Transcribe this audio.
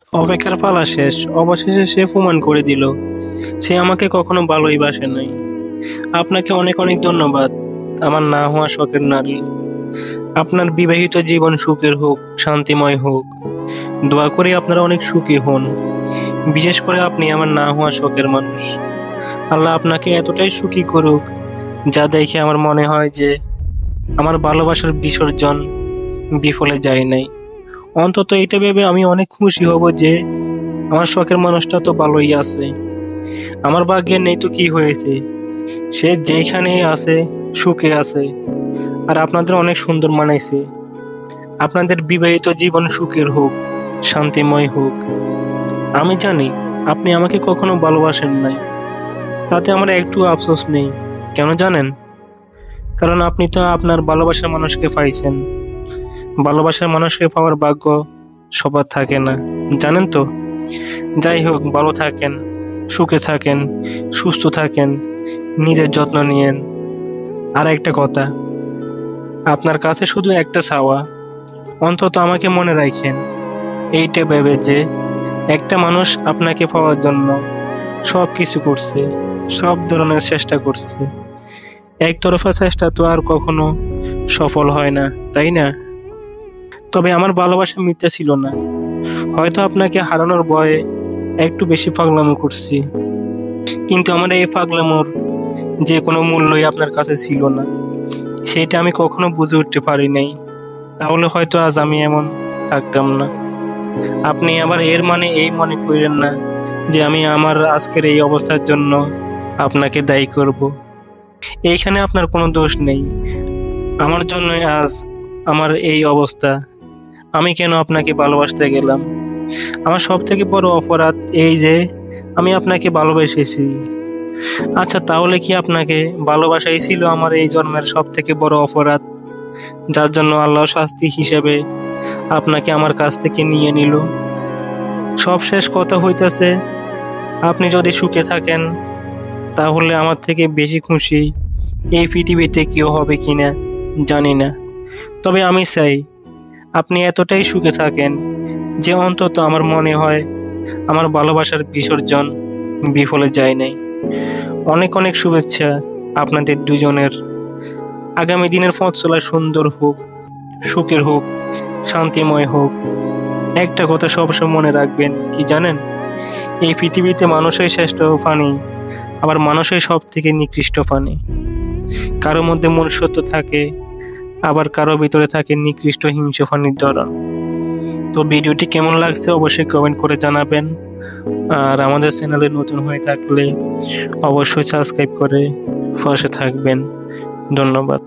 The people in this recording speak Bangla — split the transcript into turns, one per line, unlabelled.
অপেক্ষার পালা শেষ। অবশেষে সে প্রমাণ করে দিল সে আমাকে কখনো ভালোই বাসে নাই। আপনাকে অনেক অনেক ধন্যবাদ, আমার না হওয়া শখের নারী। আপনার বিবাহিত জীবন সুখের হোক, শান্তিময় হোক। দোয়া করি আপনারা অনেক সুখী হন। বিশেষ করে আপনি আমার না হওয়া শখের মানুষ। আল্লাহ আপনাকে এতটাই সুখী করুক যা দেখে আমার মনে হয় যে আমার ভালোবাসার বিসর্জন বিফলে যায় নাই। অন্তত এটা ভেবে আমি অনেক খুশি হব যে আমার শখের মানুষটা তো ভালোই আছে। আমার ভাগ্যে নেই তো কি হয়েছে, সে যেখানেই আছে সুখে আছে। আর আপনাদের অনেক সুন্দর মানাইছে। আপনাদের বিবাহিত জীবন সুখের হোক, শান্তিময় হোক। আমি জানি আপনি আমাকে কখনো ভালোবাসেন নাই, তাতে আমার একটু আফসোস নেই। কেন জানেন? কারণ আপনি তো আপনার ভালোবাসার মানুষকে পাইছেন। ভালোবাসার মানুষকে পাওয়ার ভাগ্য সবার থাকে না, জানেন তো। যাই হোক, ভালো থাকেন, সুখে থাকেন, সুস্থ থাকেন, নিজের যত্ন নিয়েন। আর একটা কথা, আপনার কাছে শুধু একটা চাওয়া, অন্তত আমাকে মনে রাখেন এইটা ভেবে যে একটা মানুষ আপনাকে পাওয়ার জন্য সব কিছু করছে, সব ধরনের চেষ্টা করছে। একতরফা চেষ্টা তো আর কখনো সফল হয় না, তাই না? তবে আমার ভালোবাসা মিথ্যা ছিল না। হয়তো আপনাকে হারানোর ভয়ে একটু বেশি পাগলামো করছি, কিন্তু আমার এই পাগলামোর যে কোনো মূল্যই আপনার কাছে ছিল না, সেটা আমি কখনো বুঝে উঠতে পারি নাই। তাহলে হয়তো আজ আমি এমন থাকতাম না। আপনি আবার এর মানে এই মনে করেন না যে আমি আমার আজকের এই অবস্থার জন্য আপনাকে দায়ী করব। এইখানে আপনার কোনো দোষ নেই। আমার জন্য আজ আমার এই অবস্থা। আমি কেন আপনাকে ভালোবাসতে গেলাম? আমার সব থেকে বড় অপরাধ এই যে আমি আপনাকে ভালোবেসেছি। আচ্ছা, তাহলে কি আপনাকে ভালোবাসাই ছিল আমার এই জন্মের সব থেকে বড় অপরাধ, যার জন্য আল্লাহ শাস্তি হিসেবে আপনাকে আমার কাছ থেকে নিয়ে নিল? সব শেষ কথা হইতাছে, আপনি যদি সুখে থাকেন তাহলে আমার থেকে বেশি খুশি এই পৃথিবীতে কেউ হবে কিনা জানি না। তবে আমি চাই আপনি এতটাই সুখে থাকেন যে অন্তত আমার মনে হয় আমার ভালোবাসার বিসর্জন বিফলে যায় নাই। অনেক অনেক শুভেচ্ছা আপনাদের দুজনের। আগামী দিনের পথ চলা সুন্দর হোক, সুখের হোক, শান্তিময় হোক। একটা কথা সবসময় মনে রাখবেন, কি জানেন? এই পৃথিবীতে মানুষই শ্রেষ্ঠ প্রাণী, আবার মানুষই সব থেকে নিকৃষ্ট প্রাণী। কারো মধ্যে মনুষ্যত্ব থাকে, আবার কারো ভিতরে থাকে নিকৃষ্ট হিংস্র প্রাণীর ধরন। তো ভিডিওটি কেমন লাগছে অবশ্যই কমেন্ট করে জানাবেন। আর আমাদের চ্যানেলে নতুন হয়ে থাকলে অবশ্যই সাবস্ক্রাইব করে পাশে থাকবেন। ধন্যবাদ।